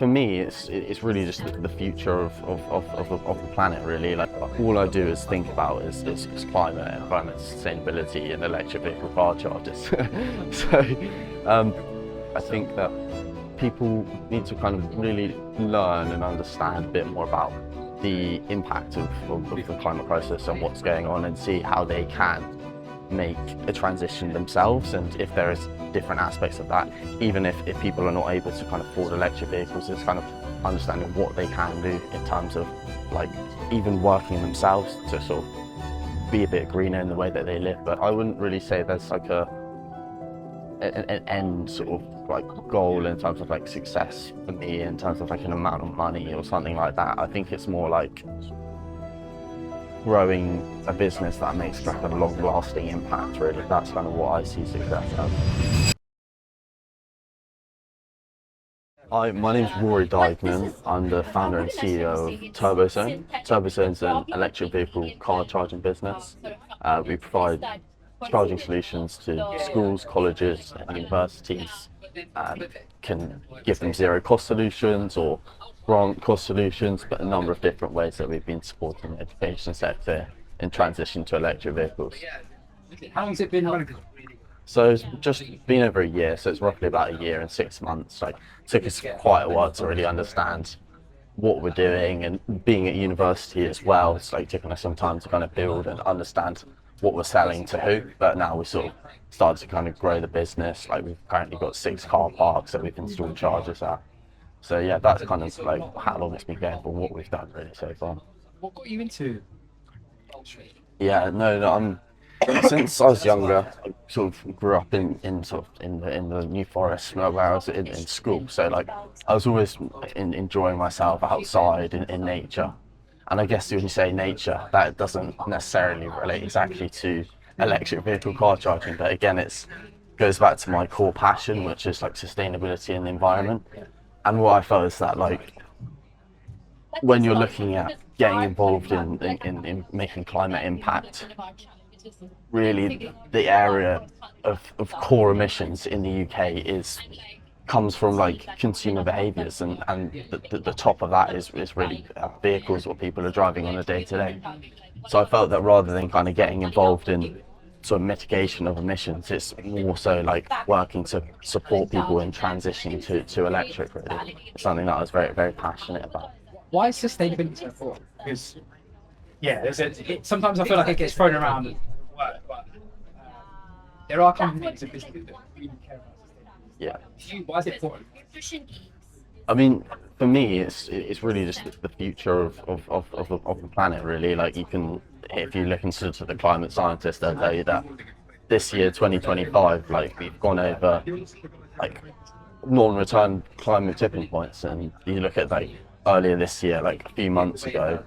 for me, it's really just the future of the planet, really. Like, all I do is think about is climate, environment, sustainability, and electric vehicle car chargers. So I think that people need to kind of really learn and understand a bit more about the impact of the climate crisis and what's going on, and see how they can make a transition themselves. And if there is different aspects of that, even if people are not able to kind of afford electric vehicles, it's kind of understanding what they can do in terms of, like, even working themselves to sort of be a bit greener in the way that they live. But I wouldn't really say there's like an end sort of like goal in terms of like success for me, in terms of like an amount of money or something like that. I think it's more like growing a business that makes like a long-lasting impact, really. That's kind of what I see success as. Hi, my name's Ruairi Duignan. I'm the founder and CEO of TurboZone. TurboZone's an electric vehicle car charging business. We provide charging solutions to schools, colleges, and universities. Can give them zero-cost solutions or grant cost solutions, but a number of different ways that we've been supporting the education sector in transition to electric vehicles. How long has it been running? So it's just been over a year, so it's roughly about a year and 6 months. Like, it took us quite a while to really understand what we're doing, and being at university as well, it's like taking us some time to kind of build and understand what we're selling to who. But now we sort of started to kind of grow the business. Like, we've currently got 6 car parks that we've installed chargers at. So yeah, that's kind of like how long it's been going for, what we've done really so far. What got you into? Yeah, no, since I was younger, I sort of grew up in the New Forest where I was in school. So like, I was always enjoying myself outside in nature. And I guess when you say nature, that doesn't necessarily relate exactly to electric vehicle car charging. But again, it goes back to my core passion, which is like sustainability and the environment. And what I felt is that, like, when you're looking at getting involved in making climate impact, really the area of core emissions in the UK comes from like consumer behaviours, and the top of that is really vehicles, what people are driving on a day-to-day. So I felt that rather than kind of getting involved in sort of mitigation of emissions, it's more so like working to support people in transitioning to electric, really. It's something that I was very, very passionate about. Why is sustainability so important? Because sometimes I feel like it gets thrown around at work, but there are companies and businesses that really care about sustainability. Yeah. Why is it important? I mean, for me, it's really just the future of the planet, really. Like, if you look into the climate scientists, they'll tell you that this year, 2025, like, we've gone over like non-return climate tipping points. And you look at like earlier this year, like a few months ago,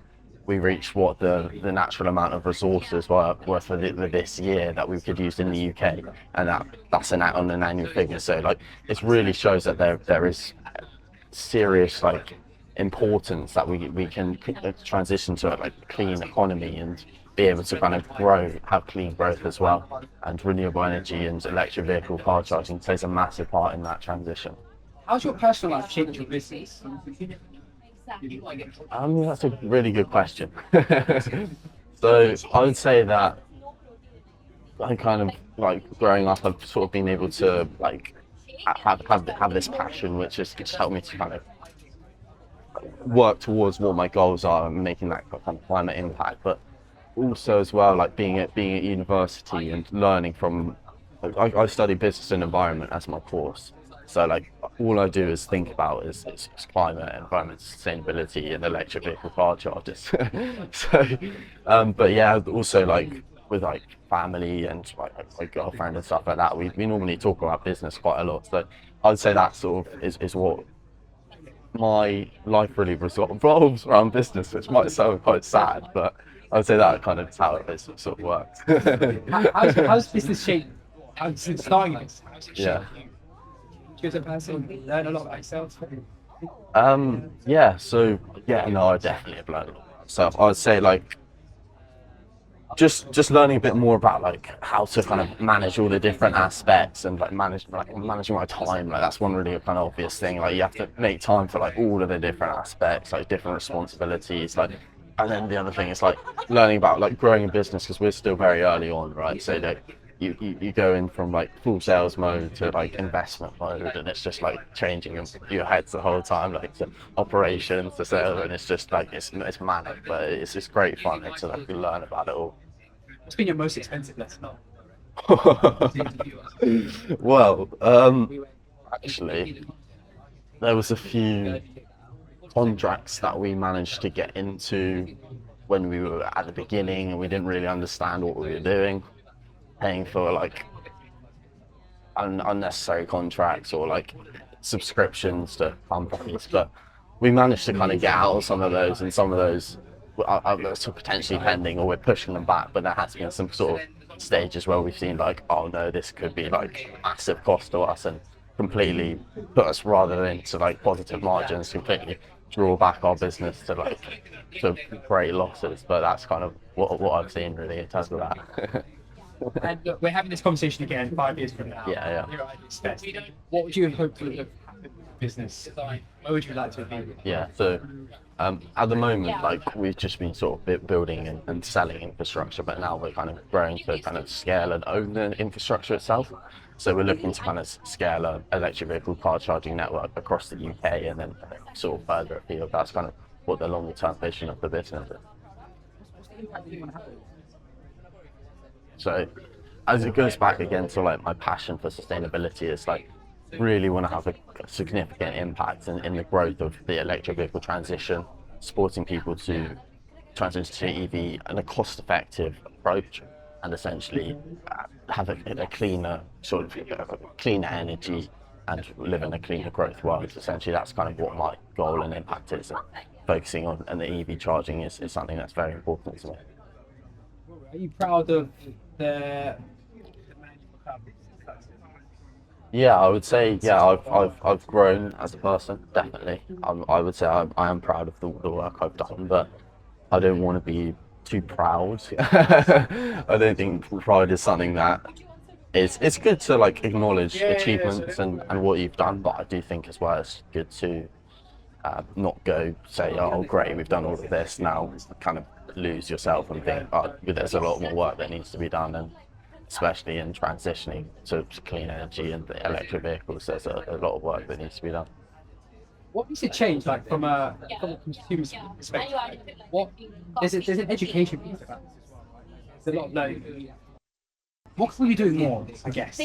we reached what the natural amount of resources were for this year that we could use in the UK, and that's on an annual figure. So like, it really shows that there is serious like importance that we can transition to a like clean economy and be able to kind of have clean growth as well. And renewable energy and electric vehicle car charging plays a massive part in that transition. How's your personal life changed your business? That's a really good question. So I would say that I kind of, like, growing up, I've sort of been able to like have this passion, which has just helped me to kind of work towards what my goals are and making that kind of climate impact. But also as well, like being at university and learning from, I study business and environment as my course. So like, all I do is think about is climate, environment, sustainability, and electric vehicle car chargers. So, but yeah, also like with like family and like my girlfriend and stuff like that, we normally talk about business quite a lot. So I'd say that sort of is what my life really revolves around business, which might sound quite sad, but I'd say that kind of is how it sort of works. How's business shaped? Since starting this, how's it shaped Yeah. you? As a person, learn a lot about yourself. Yeah, so yeah, no, I definitely have learned a lot. So I would say, like, just learning a bit more about like how to kind of manage all the different aspects and like managing my time. Like that's one really kind of obvious thing. Like you have to make time for like all of the different aspects, like different responsibilities. Like, and then the other thing is like learning about like growing a business because we're still very early on, right? So like you go in from like full sales mode to like investment mode, and it's just like changing your heads the whole time, like to operations to sales, and it's just like it's manic, but it's just great fun to like learn about it all. What's been your most expensive lesson? Well, actually, there was a few contracts that we managed to get into when we were at the beginning and we didn't really understand what we were doing, paying for like unnecessary contracts or like subscriptions to companies. But we managed to kind of get out of some of those, and some of those are potentially pending or we're pushing them back. But there has been some sort of stages where we've seen like, oh no, this could be like massive cost to us and completely put us rather into like positive margins, completely draw back our business to like to great losses. But that's kind of what I've seen really in terms of that. And look, we're having this conversation again 5 years from now. Yeah. You're at this best. What would you have hoped would have happened in the business? Where would you like to be? Yeah, so at the moment, like we've just been sort of building and selling infrastructure, but now we're kind of growing to kind of scale and own the infrastructure itself. So we're looking to kind of scale an electric vehicle car charging network across the UK and then sort of further afield. That's kind of what the longer term vision of the business is. So as it goes back again to like my passion for sustainability, is like really want to have a significant impact in the growth of the electric vehicle transition, supporting people to transition to EV in a cost-effective approach, and essentially have a cleaner sort of cleaner energy and live in a cleaner growth world. Essentially, that's kind of what my goal and impact is. And focusing on and the EV charging is something that's very important to me. Are you proud of the man you've become? Yeah, I would say, yeah, I've grown as a person, definitely. I would say I am proud of the work I've done, but I don't want to be too proud. I don't think pride is something that it's good to like acknowledge achievements and what you've done, but I do think as well it's good to not go say, oh great, we've done all of this, now kind of lose yourself and think, oh, there's a lot more work that needs to be done. And especially in transitioning to clean energy and the electric vehicles, there's a lot of work that needs to be done. What needs to change, like from a consumer perspective? What there's an education piece about this as well, right? There's a lot of learning. What can we do more, I guess?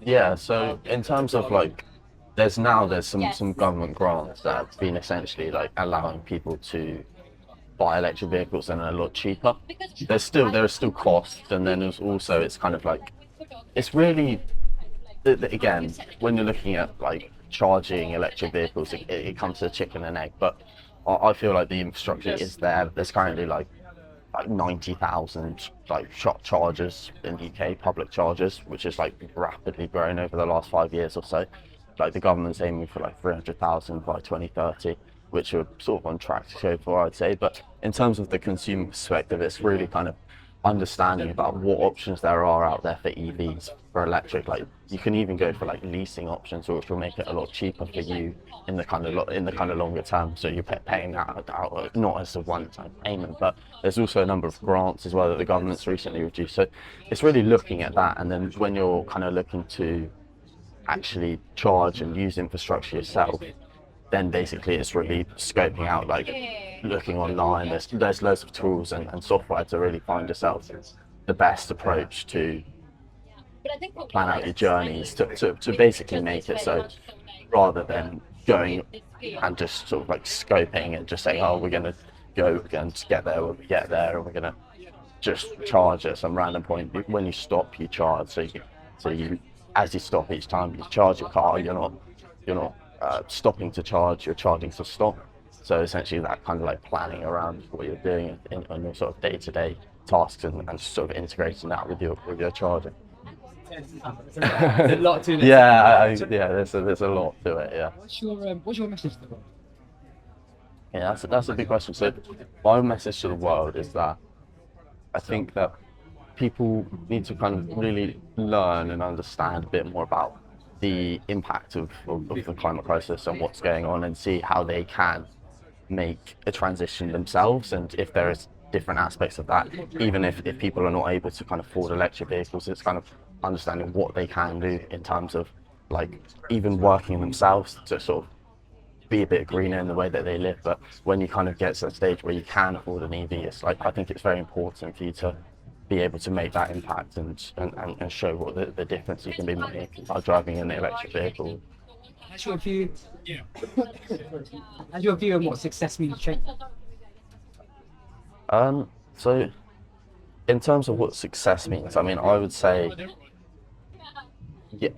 Yeah, so in terms of like, there's some government grants that have been essentially like allowing people to buy electric vehicles and a lot cheaper. There are still costs, and then there's also it's kind of like it's really again when you're looking at like charging electric vehicles, it comes to chicken and egg. But I feel like the infrastructure is there. There's currently like 90,000 like chargers in the UK, public chargers, which is like rapidly growing over the last 5 years or so. Like the government's aiming for like 300,000 by 2030, which are sort of on track to go for, I'd say. But in terms of the consumer perspective, it's really kind of understanding about what options there are out there for EVs, for electric. Like you can even go for like leasing options, which will make it a lot cheaper for you in the kind of longer term. So you're paying that out not as a one-time payment, but there's also a number of grants as well that the government's recently reduced. So it's really looking at that, and then when you're kind of looking to actually charge and use infrastructure yourself, then basically it's really scoping out, like looking online. There's loads of tools and software to really find yourself the best approach to plan out your journeys to basically make it so rather than going and just sort of like scoping and just saying, oh, we're going to go and get there when we get there, and we're going to just charge at some random point. When you stop, you charge. So you as you stop each time you charge your car, you're not stopping to charge, you're charging to stop. So essentially that kind of like planning around what you're doing on your sort of day-to-day tasks and sort of integrating that with your charging. There's a lot to it. Yeah, there's a lot to it. Yeah. What's your message to the world? Yeah, that's a big question. So my message to the world is that I think that people need to kind of really learn and understand a bit more about the impact of the climate crisis and what's going on, and see how they can make a transition themselves. And if there is different aspects of that, even if people are not able to kind of afford electric vehicles, it's kind of understanding what they can do in terms of like even working themselves to sort of be a bit greener in the way that they live. But when you kind of get to a stage where you can afford an EV, it's like, I think it's very important for you to be able to make that impact and show what the difference you can be making by driving an electric vehicle. Has your view, has your view on what success means changed? So in terms of what success means, I mean, I would say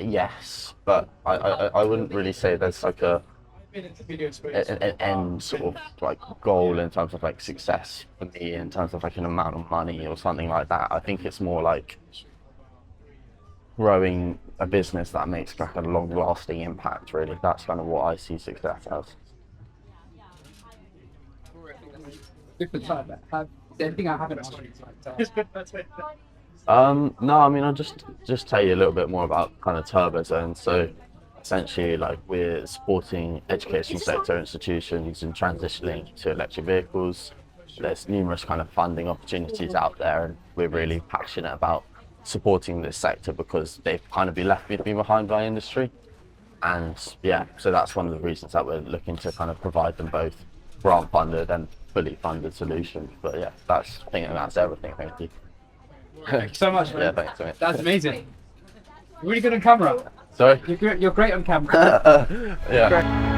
yes, but I wouldn't really say there's like an end sort of like goal in terms of like success for me, in terms of like an amount of money or something like that. I think it's more like growing a business that makes like a long lasting impact, really. That's kind of what I see success as. Different time. Anything I haven't asked you? No, I mean, I'll just tell you a little bit more about kind of TurboZone. So essentially, like, we're supporting educational sector institutions in transitioning to electric vehicles. There's numerous kind of funding opportunities out there, and we're really passionate about supporting this sector because they've kind of been left behind by industry. And yeah, so that's one of the reasons that we're looking to kind of provide them both grant funded and fully funded solutions. But yeah, I think that's everything. Thank you. Thank you so much, man. Yeah, thanks, mate. That's amazing. You're really good on camera. Sorry? You're great on camera. Yeah. Great.